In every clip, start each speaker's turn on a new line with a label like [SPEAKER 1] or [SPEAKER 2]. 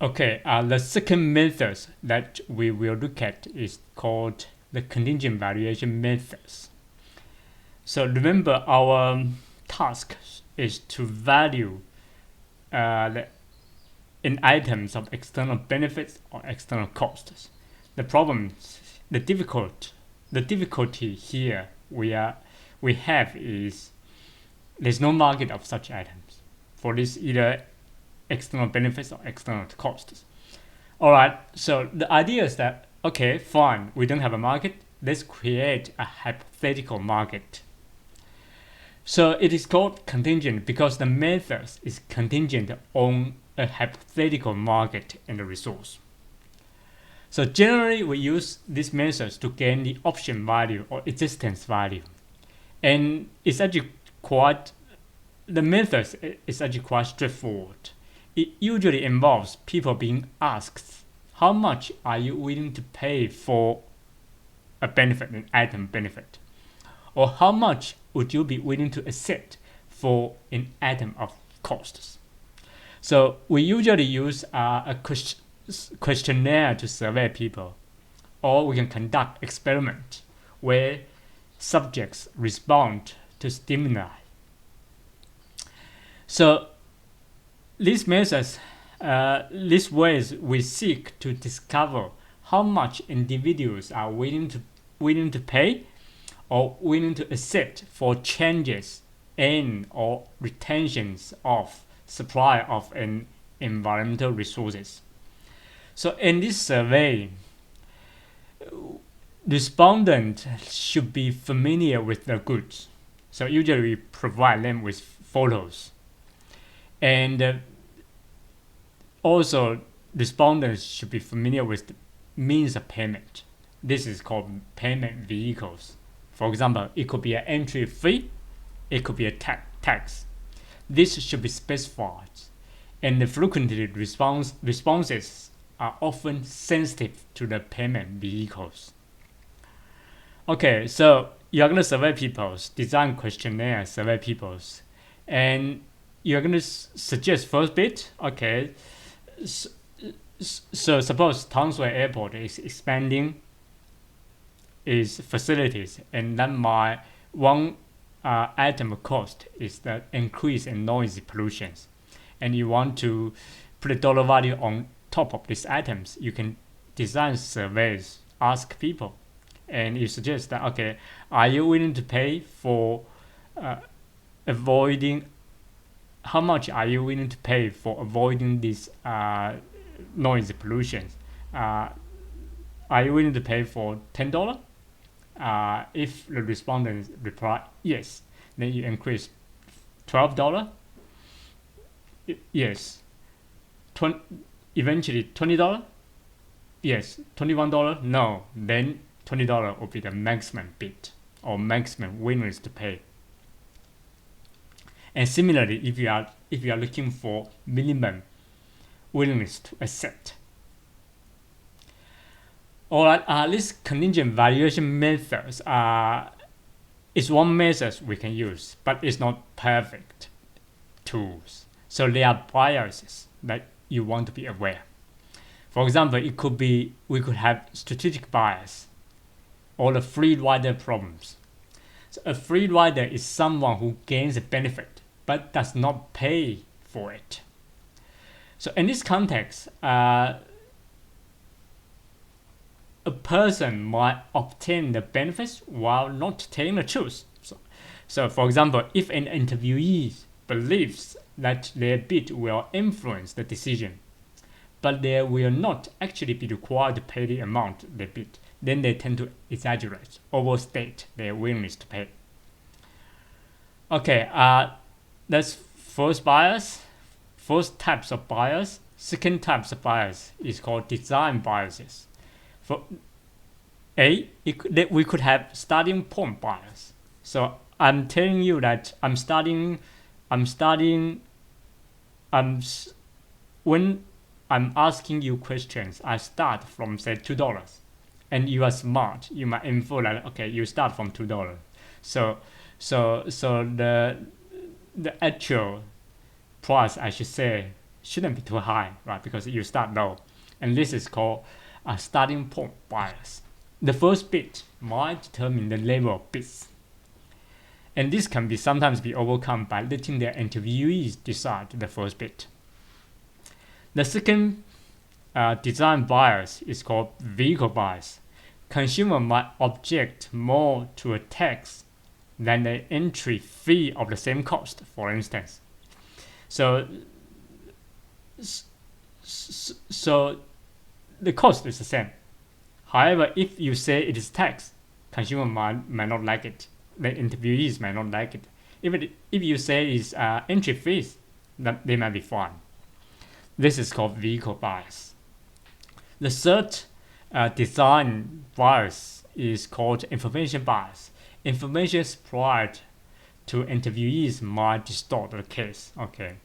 [SPEAKER 1] Okay, the second method that we will look at is called the contingent valuation methods. So remember, our task is to value in items of external benefits or external costs. The problem, the difficulty here we have is there's no market of such items for this either external benefits or external costs. All right, so the idea is that, okay, fine, we don't have a market, let's create a hypothetical market. So it is called contingent because the method is contingent on a hypothetical market and the resource. So generally we use these methods to gain the option value or existence value. And it's actually quite, the method is actually quite straightforward. It usually involves people being asked, how much are you willing to pay for a benefit, an item benefit? Or how much would you be willing to accept for an item of costs? So we usually use a questionnaire to survey people, or we can conduct experiment where subjects respond to stimuli. So these methods, these ways we seek to discover how much individuals are willing to pay or willing to accept for changes in or retentions of supply of an environmental resources. So in this survey, respondents should be familiar with the goods. So usually we provide them with photos. And also respondents should be familiar with the means of payment. This is called payment vehicles. For example, it could be an entry fee, it could be a tax. This should be specified, and frequently responses are often sensitive to the payment vehicles. Okay, so you're going to survey people's, design questionnaire, survey people's, and you're going to suggest first bit. Okay, so suppose Townsville Airport is expanding its facilities, and then my one item cost is the increase in noise pollution, and you want to put a dollar value on top of these items. You can design surveys, ask people, and you suggest that, okay, are you willing to pay for avoiding, how much are you willing to pay for avoiding this noise pollution? Are you willing to pay for $10? If the respondents reply yes, then you increase $12. Yes. Eventually $20. Yes. $21. No. Then $20 will be the maximum bid or maximum willingness to pay. And similarly, if you are looking for minimum willingness to accept. Alright, this contingent valuation methods is one method we can use, but it's not perfect tools. So there are biases that you want to be aware. For example, it could be we could have strategic bias or the free rider problems. So a free rider is someone who gains a benefit but does not pay for it. So in this context, a person might obtain the benefits while not telling the truth. So for example, if an interviewee believes that their bid will influence the decision, but they will not actually be required to pay the amount they bid, then they tend to exaggerate, overstate their willingness to pay. Okay, that's first bias, first types of bias. Second types of bias is called design biases. For we could have starting point bias. So I'm telling you that when I'm asking you questions, I start from say $2, and you are smart. You might infer that, okay, you start from $2. So the actual price, I should say, shouldn't be too high, right? Because you start low. And this is called a starting point bias. The first bit might determine the level of bits. And this can be sometimes be overcome by letting the interviewees decide the first bit. The second design bias is called vehicle bias. Consumer might object more to a tax than the entry fee of the same cost, for instance. So the cost is the same. However, if you say it is tax, consumer might not like it. The interviewees might not like it. If you say it's entry fees, then they might be fine. This is called vehicle bias. The third design bias is called information bias. Information supplied to interviewees might distort the case. Okay.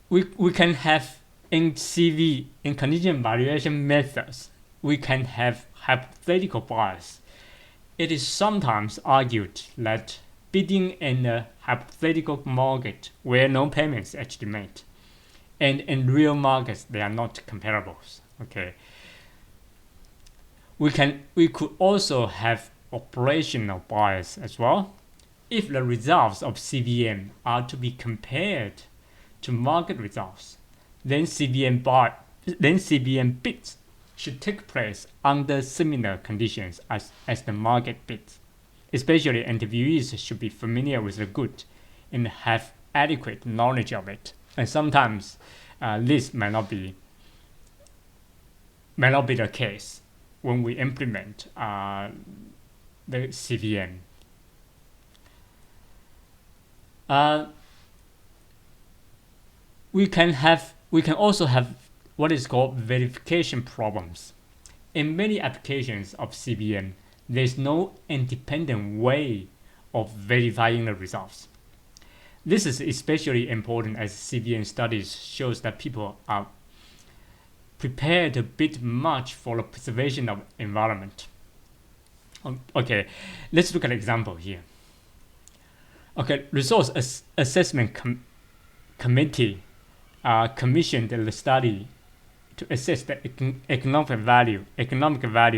[SPEAKER 1] We can have in CV, in contingent valuation methods, we can have hypothetical bias. It is sometimes argued that bidding in a hypothetical market where no payments actually made, and in real markets they are not comparables. Okay. We could also have operational bias as well. If the results of CVM are to be compared to market results, then CVM bids should take place under similar conditions as the market bids. Especially interviewees should be familiar with the good and have adequate knowledge of it. And sometimes this may not be the case when we implement the CVM. We can also have what is called verification problems. In many applications of CVM, there is no independent way of verifying the results. This is especially important as CVM studies shows that people are prepared to bid much for the preservation of environment. Okay, let's look at an example here. Okay, resource assessment committee commissioned the study to assess the economic value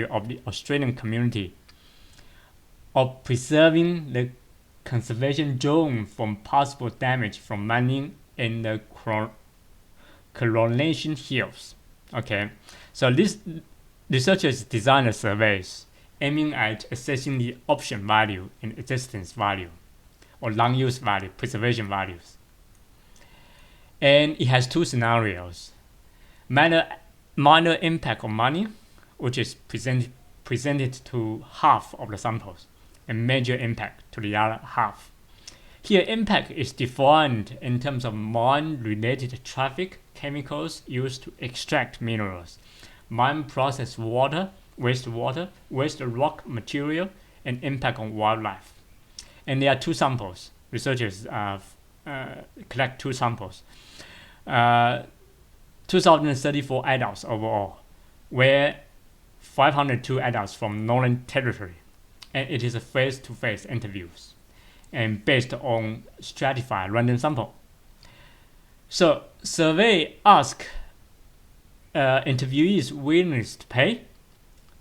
[SPEAKER 1] of the Australian community of preserving the conservation zone from possible damage from mining in the Coronation Hills. Okay, so these researchers designed a surveys aiming at assessing the option value and existence value, or land use value, preservation values. And it has two scenarios: minor impact on money, which is presented to half of the samples, and major impact to the other half. Here, impact is defined in terms of mine-related traffic, chemicals used to extract minerals, mine process water, waste rock material, and impact on wildlife. And there are two samples. Researchers collect two samples. 2,034 adults overall, where 502 adults from Northern Territory, and it is a face-to-face interviews, and based on stratified random sample. So survey ask interviewees willingness to pay,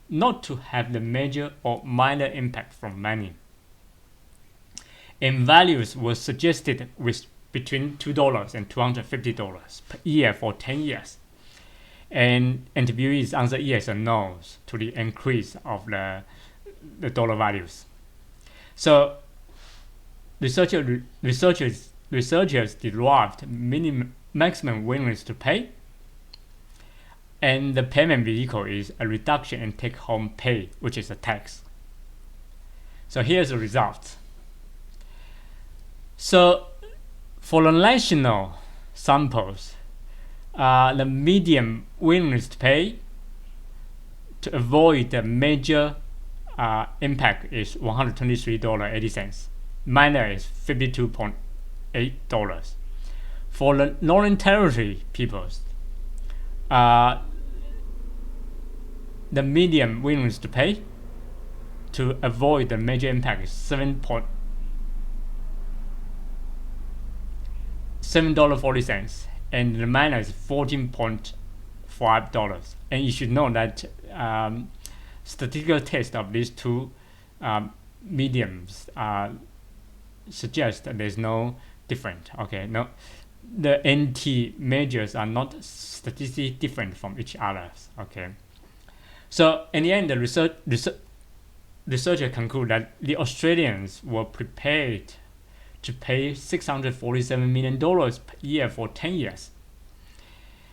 [SPEAKER 1] not to have the major or minor impact from mining. And values were suggested with between $2 and $250 per year for 10 years. And interviewees answer yes or no to the increase of the dollar values. So researchers derived maximum willingness to pay, and the payment vehicle is a reduction in take-home pay, which is a tax. So here's the result. So for the national samples, the median willingness to pay to avoid the major impact is $123.80. Minor is $52.8. For the Northern Territory peoples, the median willingness to pay to avoid the major impact is $7.40, and the minus $14.5. And you should know that statistical test of these two mediums suggest that there's no different. Okay, no, the NT measures are not statistically different from each other. Okay, so in the end, the researchers conclude that the Australians were prepared to pay $647 million per year for 10 years,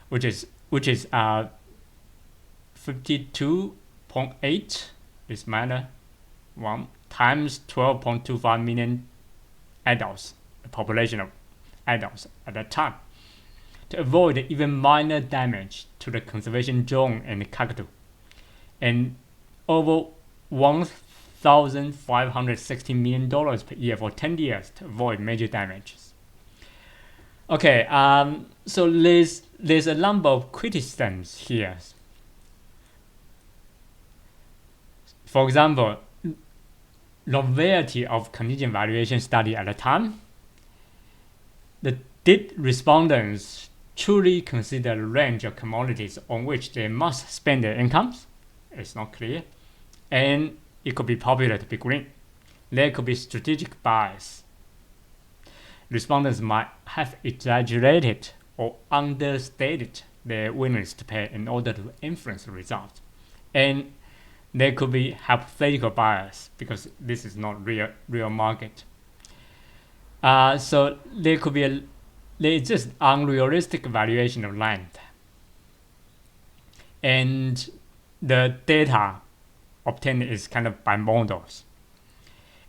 [SPEAKER 1] which is 52.8 is minus 1 times 12.25 million adults, the population of adults at that time, to avoid even minor damage to the conservation zone and the cockatoo, and over $1,560 million per year for 10 years to avoid major damages. Okay, so there's a number of criticisms here. For example, novelty of contingent valuation study at the time. Did respondents truly consider the range of commodities on which they must spend their incomes? It's not clear. And it could be popular to be green. There could be strategic bias. Respondents might have exaggerated or understated their willingness to pay in order to influence the result. And there could be hypothetical bias because this is not real market. So there is just unrealistic valuation of land. And the data obtained is kind of by models.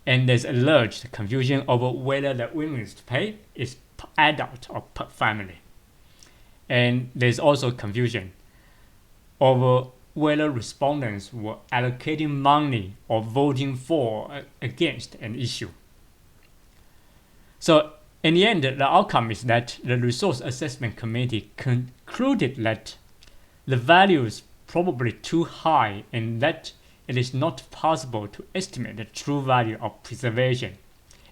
[SPEAKER 1] And there's alleged confusion over whether the willingness to pay is per adult or per family. And there's also confusion over whether respondents were allocating money or voting for or against an issue. So in the end, the outcome is that the Resource Assessment Committee concluded that the value is probably too high and that it is not possible to estimate the true value of preservation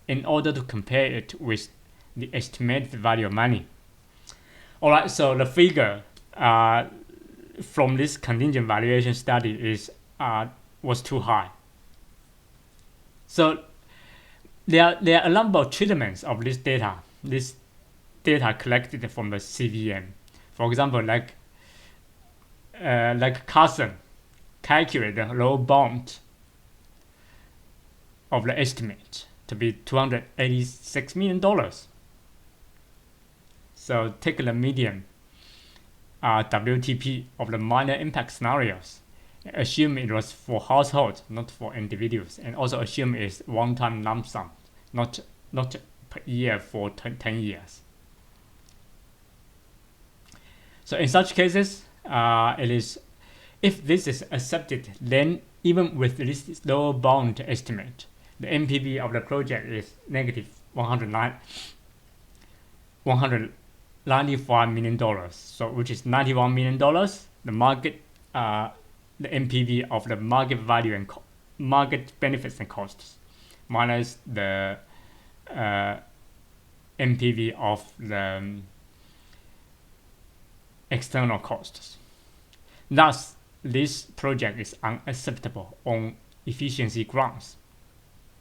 [SPEAKER 1] in order to compare it with the estimated value of money. Alright, so the figure from this contingent valuation study was too high. So there are a number of treatments of this data collected from the CVM. For example, like Carson calculate the lower bound of the estimate to be $286 million. So take the median WTP of the minor impact scenarios. Assume it was for households, not for individuals, and also assume it's one-time lump sum, not per year for 10 years. So in such cases, it is if this is accepted, then even with this lower bound estimate, the NPV of the project is negative $195 million. So which is $91 million. The market, the NPV of the market value and market benefits and costs, minus the NPV of the external costs. Thus, this project is unacceptable on efficiency grounds.